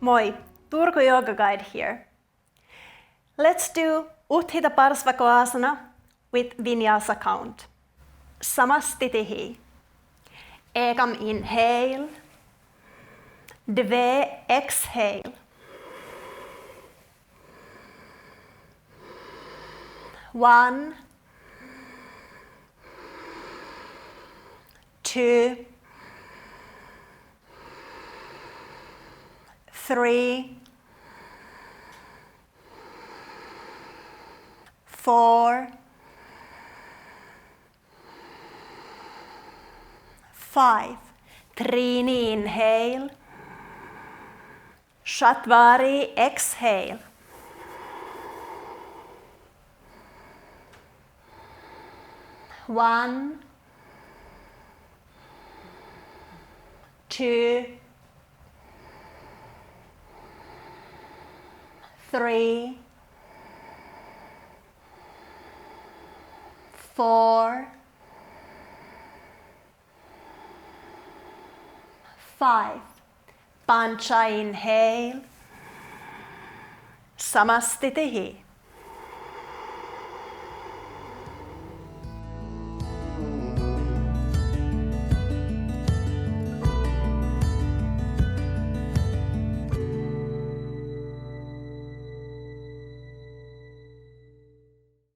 Moi, Turku Yoga Guide here. Let's do Utthita Parsvakonasana with VINYASA count. Samastitihi. Ekam inhale. Dve exhale. 1, 2, 3, 4, 5. Trini inhale. Jattamarie exhale. 1, 2, 3, 4, 5. Pancha inhale. Samastitihi.